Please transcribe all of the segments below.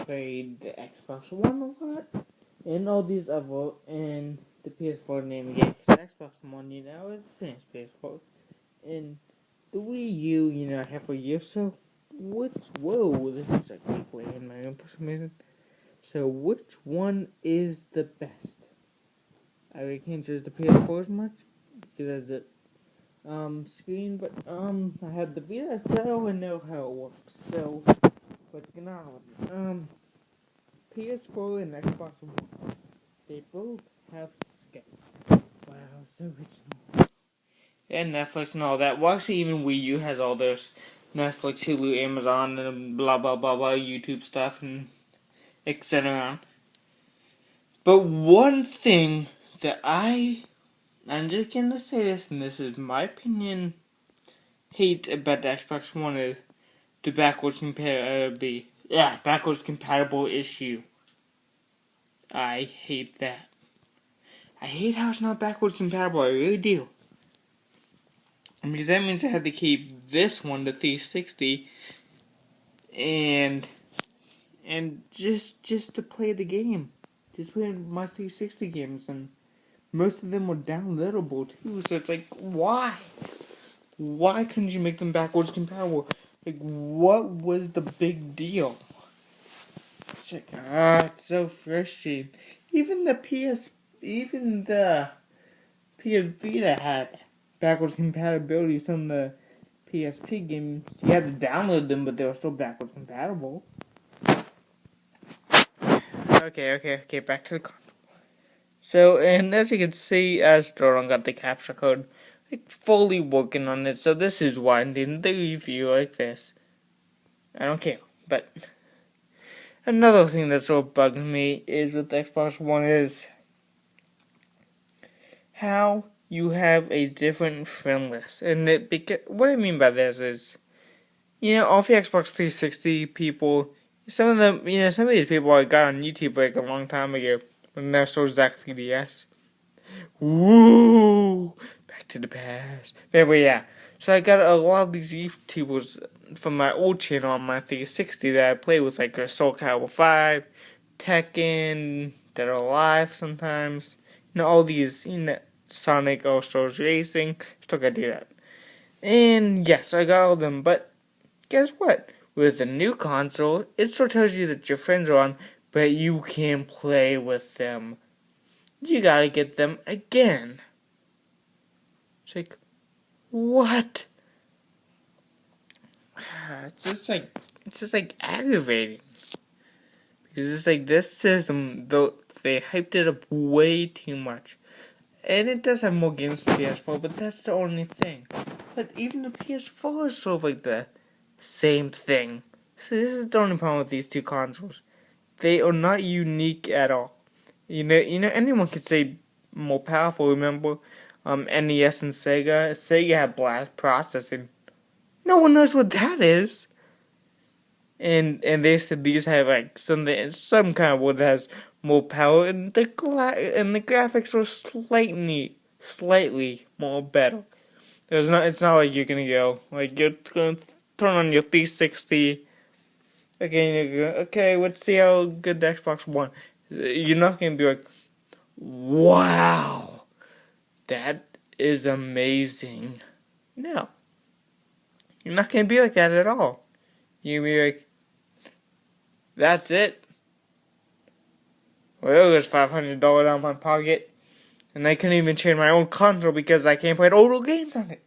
played the Xbox One a lot, and all these other, and the PS4 name again, because Xbox One, is the same as PS4, and the Wii U, I have for years, so whoa, this is a great way in my own for some reason. So, which one is the best? I really can't judge the PS4 as much, because as the screen, but I have the Vita, so I know how it works. So what's going on? PS4 and Xbox One, they both have Skype. Wow, so original. And Netflix and all that. Well, actually, even Wii U has all those Netflix, Hulu, Amazon, and blah blah blah blah YouTube stuff and etc. But one thing that I'm just gonna say this, and this is my opinion, hate about the Xbox One is the backwards compatible issue. I hate that. I hate how it's not backwards compatible. I really do. Because that means I had to keep this one, the 360, and just to play the game, just play my 360 games, and most of them were downloadable too. So it's like, why? Why couldn't you make them backwards compatible? Like, what was the big deal? It's like, it's so frustrating. Even the PS Vita had backwards compatibility. Some of the PSP games, you had to download them, but they were still backwards compatible. Okay, back to the console. So, and as you can see, Doron got the capture code, fully working on it, so this is why I did the review like this. I don't care, but another thing that's sort of bugging me is with the Xbox One is how you have a different friend list. And what I mean by this is, all the Xbox 360 people, some of these people I got on YouTube like a long time ago when they saw Zach 3DS. Woo! Back to the past. But yeah. So I got a lot of these YouTubers from my old channel on my 360 that I play with, like Soul Calibur 5, Tekken, Dead or Alive sometimes. All these, Sonic All-Stars Racing. Still gotta do that. And yes, I got all of them, but guess what? With the new console, it still tells you that your friends are on, but you can't play with them. You gotta get them again. It's like, what? It's just like aggravating. Because it's like this system, they hyped it up way too much. And it does have more games than PS4, but that's the only thing. But even the PS4 is sort of like the same thing. So this is the only problem with these two consoles. They are not unique at all. Anyone could say more powerful. Remember, NES and Sega. Sega had blast processing. No one knows what that is. And they said these have like some kind of wood that has more power, and the graphics are slightly more better. It's not like you're gonna go like you're gonna turn on your 360. Okay, let's see how good the Xbox One. You're not gonna be like, wow, that is amazing. No, you're not gonna be like that at all. You're gonna be like, that's it. Well, there's $500 out of my pocket, and I couldn't even change my own console because I can't play older games on it.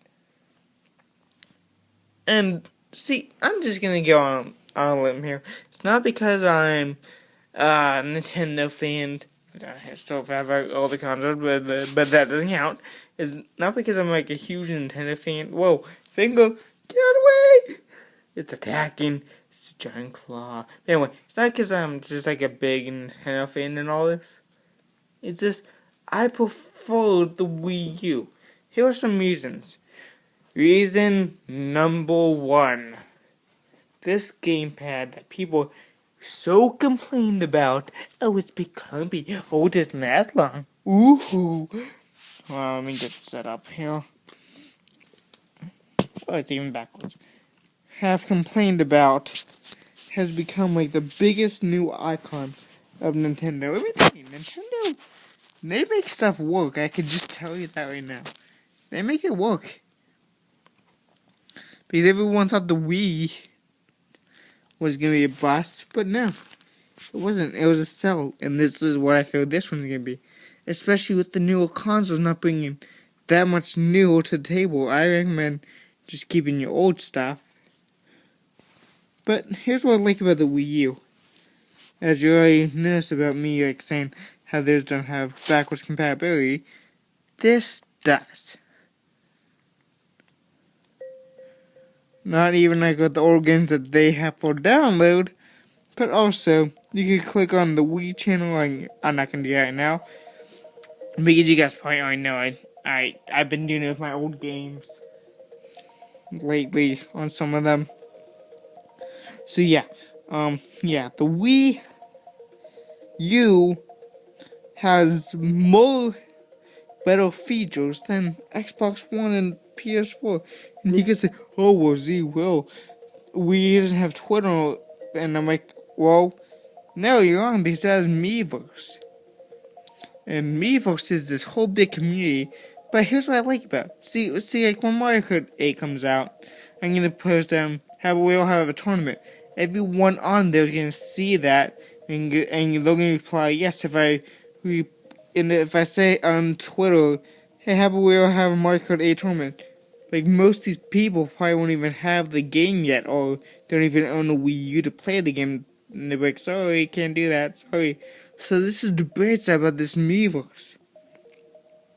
And see, I'm just gonna go on a limb here. It's not because I'm a Nintendo fan. I still have all the consoles, but that doesn't count. It's not because I'm like a huge Nintendo fan. Whoa, Fingo, get out of the way! It's attacking. It's a giant claw. Anyway, it's not because I'm just like a big Nintendo fan and all this. It's just I prefer the Wii U. Here are some reasons. Reason number one. This gamepad that people so complained about. Oh, it's becoming. Oh, it doesn't last long. Ooh. Well, let me get set up here. Oh, it's even backwards. Have complained about has become like the biggest new icon of Nintendo. Let me tell you, Nintendo, they make stuff work. I can just tell you that right now. They make it work. Because everyone thought the Wii was going to be a bust, but no, it wasn't. It was a sell, and this is what I feel this one's going to be. Especially with the newer consoles not bringing that much new to the table. I recommend just keeping your old stuff. But here's what I like about the Wii U. As you already noticed about me like saying how theirs don't have backwards compatibility, this does. Not even like with the old games that they have for download, but also you can click on the Wii channel. I'm not gonna do that right now because you guys probably already know I've been doing it with my old games lately on some of them. So yeah, the Wii U has more better features than Xbox One and PS4. And you can say, oh, well, Z, well, we doesn't have Twitter. And I'm like, well, no, you're wrong, because that is Miiverse. And Miiverse is this whole big community. But here's what I like about it. See, like when Mario Kart 8 comes out, I'm going to post we'll have a tournament. Everyone on there is going to see that, and they're going to reply, yes, if I say on Twitter, hey, how about we'll have a Mario Kart 8 tournament? Like, most of these people probably won't even have the game yet, or don't even own a Wii U to play the game. And they're like, sorry, can't do that, sorry. So this is debates about this Miiverse.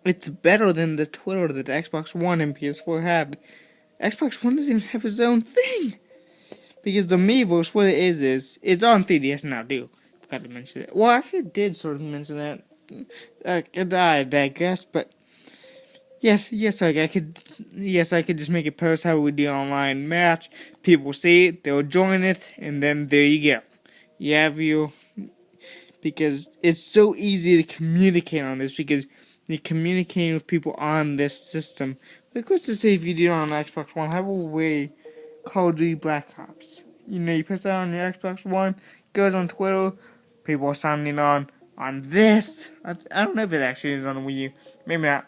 It's better than the Twitter that the Xbox One and PS4 have. Xbox One doesn't even have its own thing. Because the Miiverse, what it is it's on 3DS now, too. Forgot to mention that. Well, I actually did sort of mention that. I digress, but yes, I could just make a post how we do online match. People see it, they'll join it, and then there you go. You have because it's so easy to communicate on this because you're communicating with people on this system. Like, let's just say if you do it on Xbox One, have a way Call of Duty Black Ops. You press that on your Xbox One, goes on Twitter, people are signing on this. I don't know if it actually is on the Wii U. Maybe not.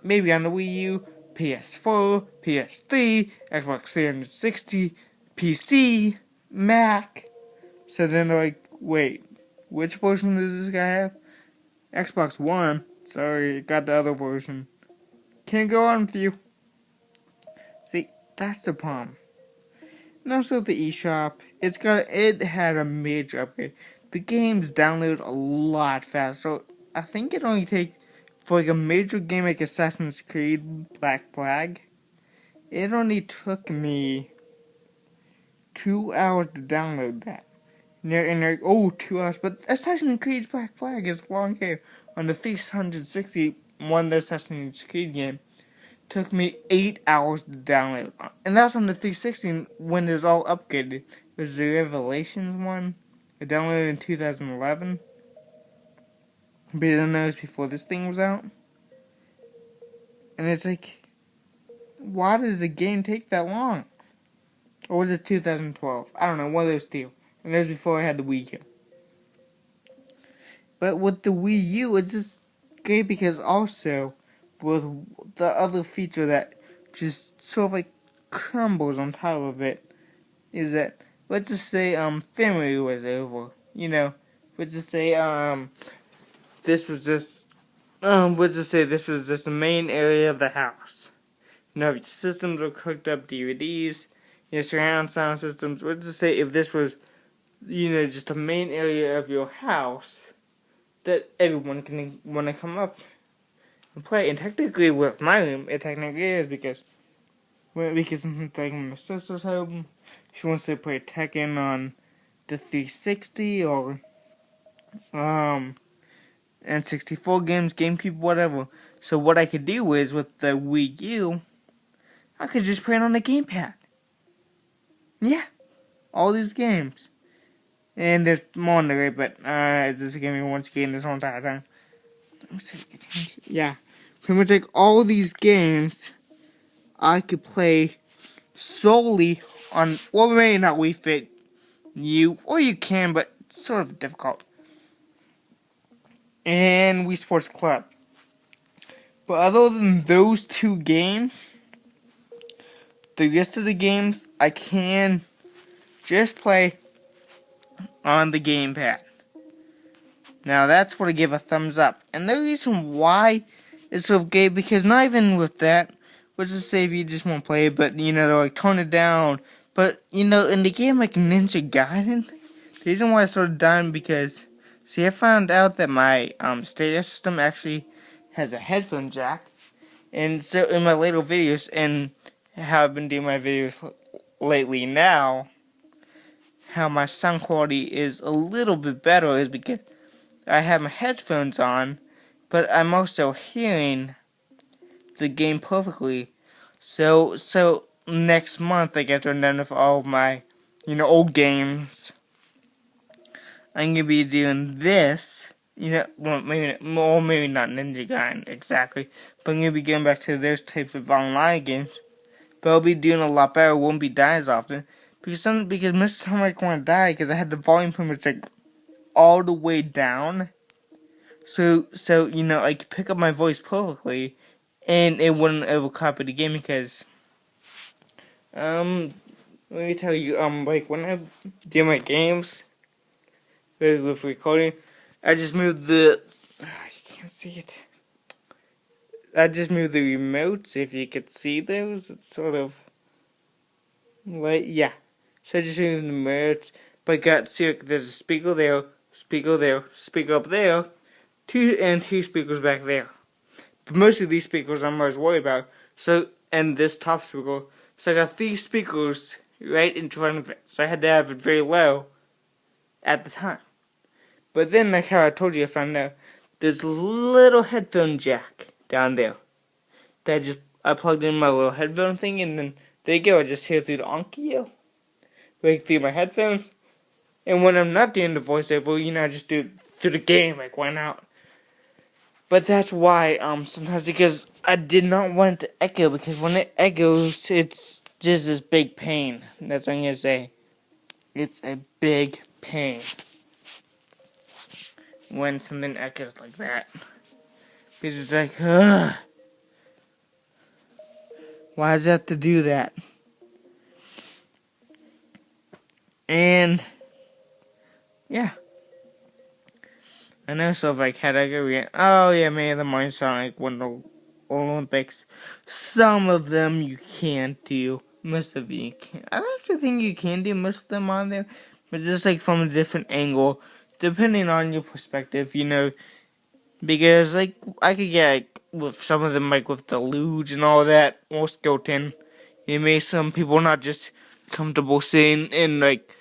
Maybe on the Wii U, PS4, PS3, Xbox 360, PC, Mac. So then they're like, wait, which version does this guy have? Xbox One. Sorry, got the other version. Can't go on with you. See, that's the problem. And also the eShop, it had a major upgrade. The games download a lot faster. So I think it only takes, for like a major game like Assassin's Creed Black Flag, it only took me 2 hours to download that. And they're like, oh, 2 hours. But Assassin's Creed Black Flag is long hair. On the 360 one, the Assassin's Creed game took me 8 hours to download. And that's on the 360 when it was all upgraded. It was the Revelations one. I downloaded in 2011. But then that was before this thing was out. And it's like, why does the game take that long? Or was it 2012? I don't know, one of those two. And that was before I had the Wii U. But with the Wii U, it's just great because also, with the other feature that just sort of like crumbles on top of it, is that, let's just say, family was over. Let's just say, this was just, let's just say this is just the main area of the house. If your systems were hooked up, DVDs, your surround sound systems, let's just say if this was, just the main area of your house, that everyone can want to come up and play. And technically, with my room, it technically is because like my sister's home, she wants to play Tekken on the 360 or N64 games, GameCube, whatever. So what I could do is with the Wii U, I could just play it on the gamepad. Yeah, all these games. And there's more on the way, but it's just giving me one game this whole entire time. Yeah, pretty much like all these games I could play solely on, well, maybe not Wii Fit, or you can, but it's sort of difficult. And Wii Sports Club. But other than those 2 games, the rest of the games I can just play on the gamepad. Now that's what I give a thumbs up. And the reason why it's so gay, because not even with that, let's just say if you just won't play it, but they're like, tone it down. But in the game like Ninja Gaiden, the reason why I started dying because, see, I found out that my stereo system actually has a headphone jack. And so in my later videos, and how I've been doing my videos lately now, how my sound quality is a little bit better is because I have my headphones on, but I'm also hearing the game perfectly. So next month, like after I'm done with all of my, old games, I'm gonna be doing this. Well, maybe not Ninja Gaiden exactly, but I'm gonna be getting back to those types of online games. But I'll be doing a lot better. Won't be dying as often because most of the time I want to die because I had the volume pretty much like all the way down. So I could pick up my voice perfectly, and it wouldn't overcopy the game because let me tell you like when I do my games with recording, I just moved the you can't see it. I just moved the remotes. If you could see those, it's sort of like yeah. So I just moved the remotes, but there's a speaker there, speaker up there, two speakers back there. But most of these speakers I'm always worried about. So, and this top speaker. So I got 3 speakers right in front of it. So I had to have it very low at the time. But then, like how I told you, I found out there's a little headphone jack down there. That I plugged in my little headphone thing, and then there you go. I just hear through the audio, like through my headphones. And when I'm not doing the voiceover, I just do it through the game, like why not? But that's why, sometimes, because I did not want it to echo, because when it echoes, it's just this big pain. That's what I'm gonna say. It's a big pain when something echoes like that. Because it's like, ugh. Why does it have to do that? And, yeah. I know stuff like had I go again. Oh yeah, maybe the mine sound like Winter Olympics. Some of them you can't do. Most of you can. I actually think you can do most of them on there, but just like from a different angle, depending on your perspective, because like I could get like, with some of them like with the luge and all that, or skeleton. It makes some people not just comfortable sitting and like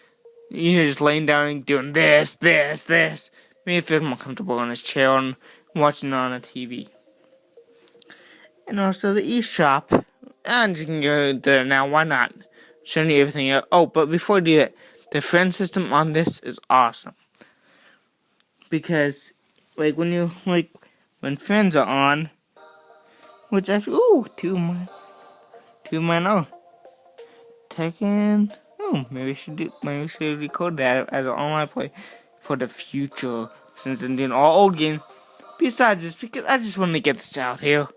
just laying down and doing this. Maybe it feels more comfortable in his chair and watching it on a TV. And also the eShop. I'm just gonna go there now, why not? Showing you everything else. Oh, but before I do that, the friend system on this is awesome. Because, like, when friends are on, which actually, two of mine are. Tekken. Maybe we should record that as an online play for the future, since I'm doing all old games. Besides this, because I just want to get this out here.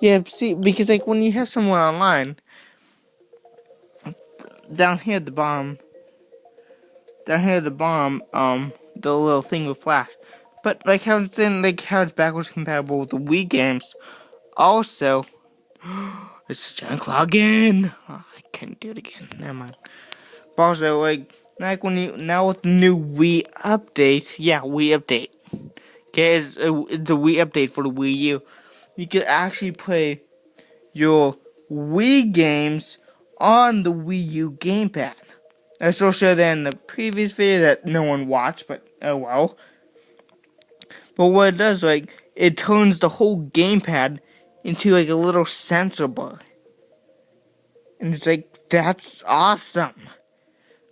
Yeah, see, because like when you have someone online, down here at the bottom, the little thing will flash. But like how it's backwards compatible with the Wii games. Also, it's John again. Oh, I can't do it again. Never mind. But also, like now with the new Wii update, Wii update. Okay, it's a Wii update for the Wii U. You can actually play your Wii games on the Wii U gamepad. I still showed that in the previous video that no one watched, but oh well. But what it does, like, it turns the whole gamepad into like a little sensor bar. And it's like, that's awesome.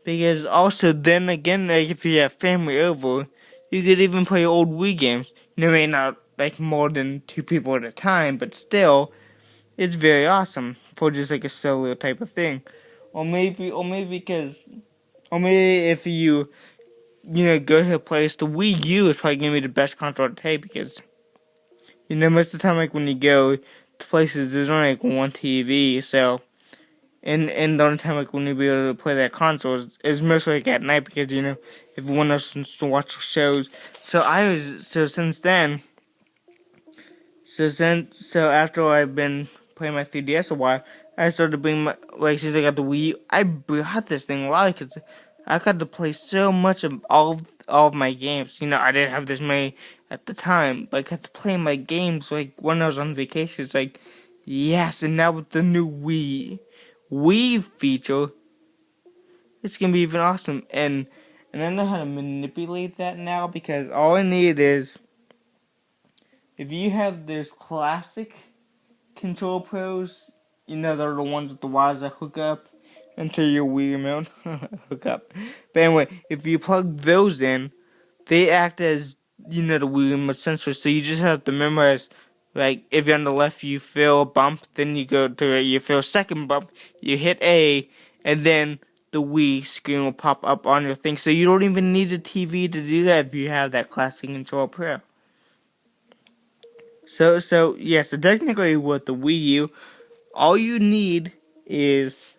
Because also, then again, like, if you have family over, you could even play old Wii games. Maybe not like more than 2 people at a time, but still, it's very awesome for just like a solo type of thing. or maybe if go to a place, the Wii U is probably gonna be the best console to take because most of the time, like when you go to places, there's only like one TV, so and the only time like when you be able to play that console is mostly like at night because everyone else wants to watch shows. So since then. So after I've been playing my 3DS a while, I started to bring since I got the Wii U, I brought this thing a lot because I got to play so much of all of my games. I didn't have this many at the time, but I got to play my games like when I was on vacation. It's like, yes, and now with the new Wii feature, it's gonna be even awesome. And I know how to manipulate that now because all I need is if you have this classic Control Pros, they're the ones with the wires that hook up into your Wii remote. Hook up. But anyway, if you plug those in, they act as, the Wii remote sensor. So you just have to memorize, like, if you're on the left, you feel a bump, then you go to you feel a second bump, you hit A, and then the Wii screen will pop up on your thing. So you don't even need a TV to do that if you have that classic Control Pro. So technically with the Wii U, all you need is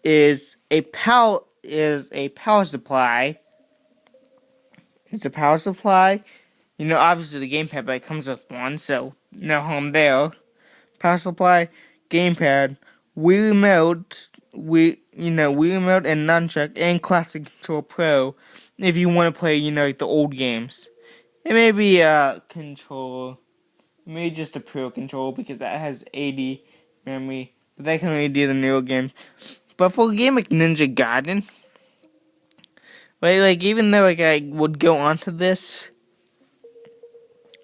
a power supply. It's a power supply. Obviously the gamepad, but it comes with one, so no harm there. Power supply, gamepad, Wii remote and nunchuck, and Classic Control Pro. If you want to play, like the old games. And maybe control. Maybe just a Pro control because that has 80 memory. But that can only do the newer game. But for a game like Ninja Gaiden, like even though I would go onto this,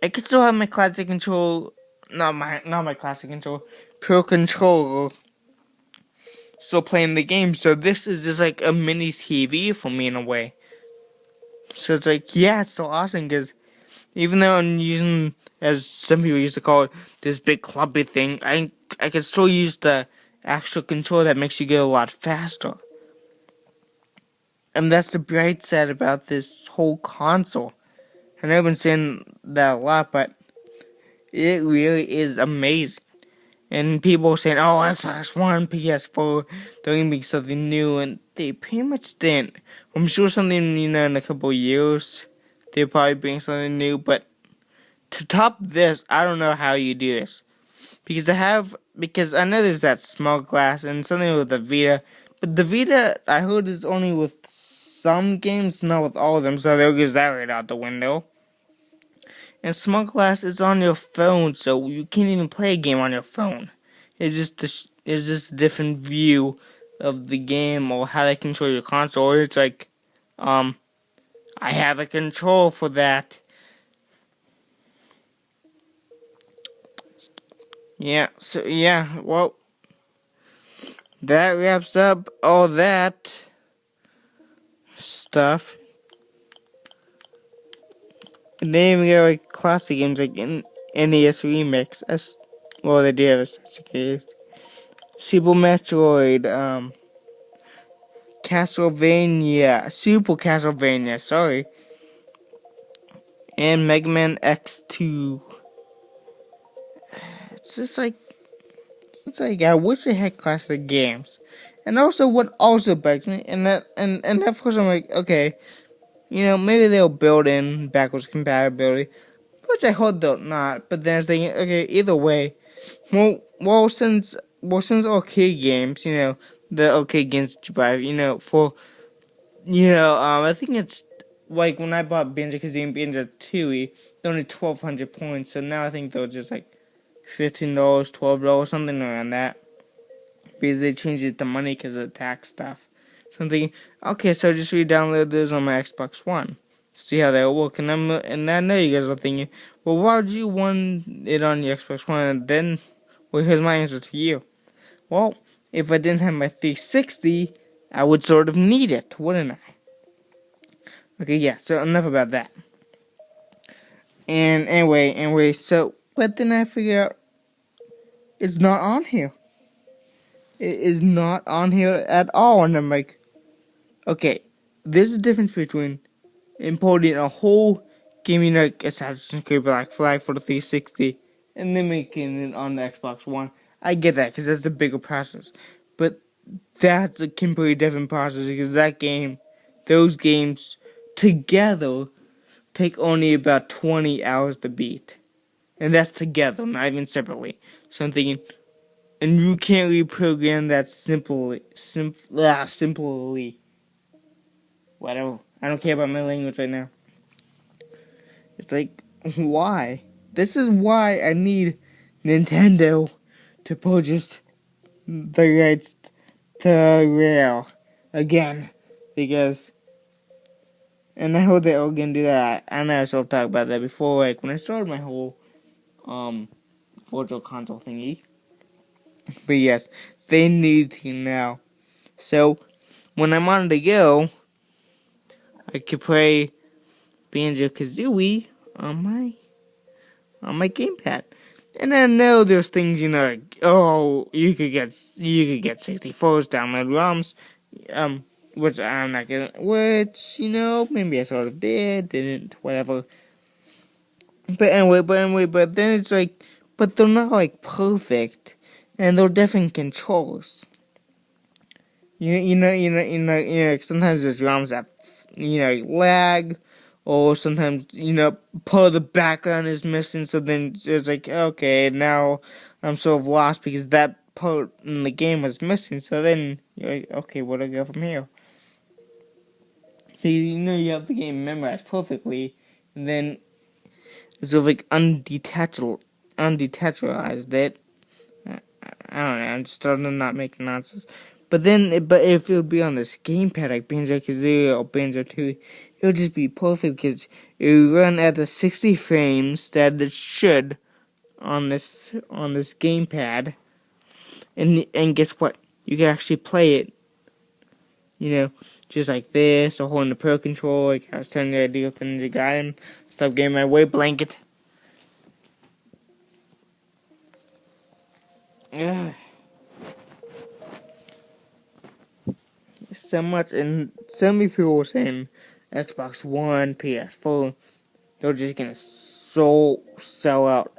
I could still have my classic control, not my classic control, Pro controller, still playing the game. So this is just like a mini TV for me in a way. So it's like, yeah, it's so awesome because even though I'm using, as some people used to call it, this big clubby thing, I can still use the actual controller that makes you go a lot faster. And that's the bright side about this whole console. I know I've been saying that a lot, but it really is amazing. And people are saying, oh, Xbox One, PS4, they're going to be something new, and they pretty much didn't. I'm sure something, in a couple of years, they'll probably bring something new, but to top this, I don't know how you do this. Because I know there's that small glass and something with the Vita, but the Vita, I heard, is only with some games, not with all of them, so they'll get that right out the window. And small glass is on your phone, so you can't even play a game on your phone. It's just a different view of the game or how they control your console. It's like, I have a control for that. Yeah, well, that wraps up all that stuff. And then we got like classic games like NES Remix. They do have a case. Super Metroid, Super Castlevania, sorry. And Mega Man X2. It's like I wish they had classic games. And also what also bugs me, and of course I'm like, okay, maybe they'll build in backwards compatibility, which I hope they'll not. But then I was thinking, okay, either way, since arcade games, the arcade games that you buy, I think it's like when I bought Banjo-Kazooie Banjo Tooie, they're only 1,200 points. So now I think they're just like $15, $12, something around that. Because they changed it to money because of the tax stuff. So I'm thinking, okay, so just re-download those on my Xbox One. See how they work. And I know you guys are thinking, well, why would you want it on your Xbox One? And then, well, here's my answer to you. Well, if I didn't have my 360, I would sort of need it, wouldn't I? Okay, yeah, so enough about that. And anyway, so, but then I figured out, it's not on here. is not on here at all. And I'm like, okay, there's a difference between importing a whole gaming like Assassin's Creed Black Flag for the 360 and then making it on the Xbox One. I get that because that's the bigger process, but that's a completely different process because those games together take only about 20 hours to beat, and that's together, not even separately. So I'm thinking, and you can't reprogram that simply. Whatever. I don't care about my language right now. It's like, why? This is why I need Nintendo to purchase the rights to Rail again. Because, and I hope they're all gonna do that. I know I sort of talked about that before, like when I started my whole, virtual console thingy. But yes, they need to now. So, when I'm on the go, I could play Banjo-Kazooie on my gamepad. And I know there's things, like, oh, you could get 64s, download ROMs, which I'm not gonna, maybe I sort of didn't, whatever. But then it's like, but they're not like perfect, and they're different controls. Sometimes there's ROMs that, lag, or sometimes, part of the background is missing, so then it's like, okay, now I'm sort of lost because that part in the game was missing, so then you're like, okay, where do I go from here? So you have the game memorized perfectly, and then it's sort of like undetachalized it. I don't know, I'm just starting to not make nonsense. But if it would be on this gamepad like Banjo-Kazooie or Banjo-Tooie, it would just be perfect because it would run at the 60 frames that it should on this gamepad. And guess what? You can actually play it, just like this, or holding the Pro Controller, like I was telling you I do with the Ninja Gaiden. Stop getting my weight blanket. Ugh. So much, and so many people were saying Xbox One, PS4, they're just gonna sell out,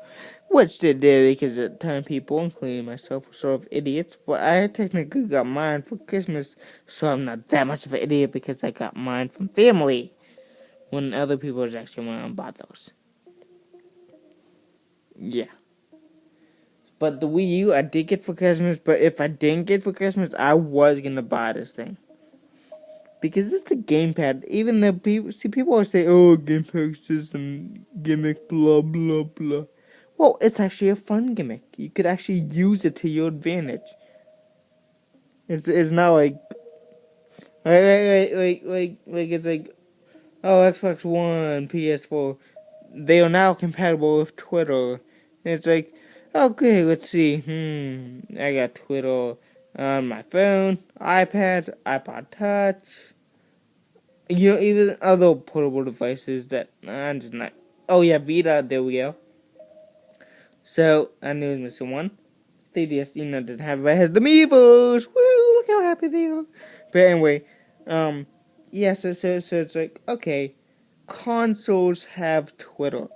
which they did because a ton of people, including myself, were sort of idiots. But I technically got mine for Christmas, so I'm not that much of an idiot because I got mine from family when other people just actually went and bought those. Yeah. But the Wii U I did get for Christmas, but if I didn't get for Christmas, I was gonna buy this thing. Because it's the gamepad. Even though people always say, oh, gamepad is just some gimmick, blah, blah, blah. Well, it's actually a fun gimmick. You could actually use it to your advantage. It's not like it's like, oh, Xbox One, PS4, they are now compatible with Twitter. And it's like, okay, let's see. I got Twitter on my phone, iPad, iPod Touch. Even other portable devices that I'm just not. Oh yeah, Vita. There we go. So I knew I was missing one. 3DS, doesn't have it, but it has the Miiverse. Woo! Look how happy they are. But anyway, yeah. So it's like, okay, consoles have Twitter.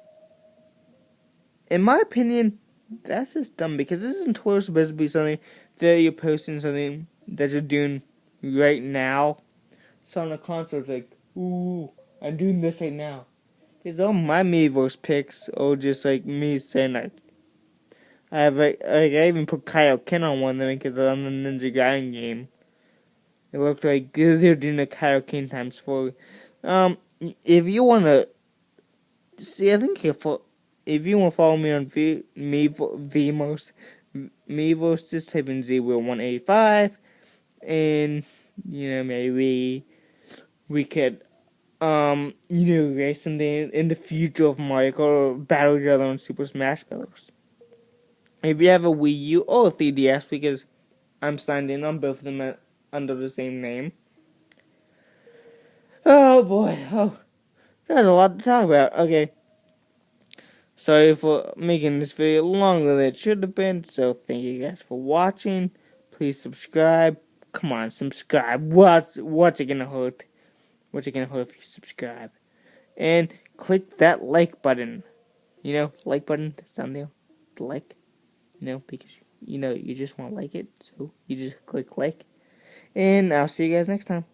In my opinion, that's just dumb because this isn't Twitter supposed to be something that you're posting something that you're doing right now. So on the console, it's like, ooh, I'm doing this right now. Because all my Miiverse pics are just like me saying like, I even put Kaioken on one of them because on the Ninja Gaiden game. It looked like they're doing a Kaioken times 4. If you want to see, I think if you want to follow me on Vmos, just type in Z185, and maybe we could race something in the future of Mario Kart or battle each other on Super Smash Bros. If you have a Wii U or a 3DS, because I'm signed in on both of them under the same name. Oh boy, there's a lot to talk about. Okay, sorry for making this video longer than it should have been, so thank you guys for watching. please subscribe. Come on, subscribe. What's it gonna hurt? What's it gonna hurt if you subscribe? And click that like button. You know, like button that's down there. The like. You know, because you just want to like it, so you just click like. And I'll see you guys next time.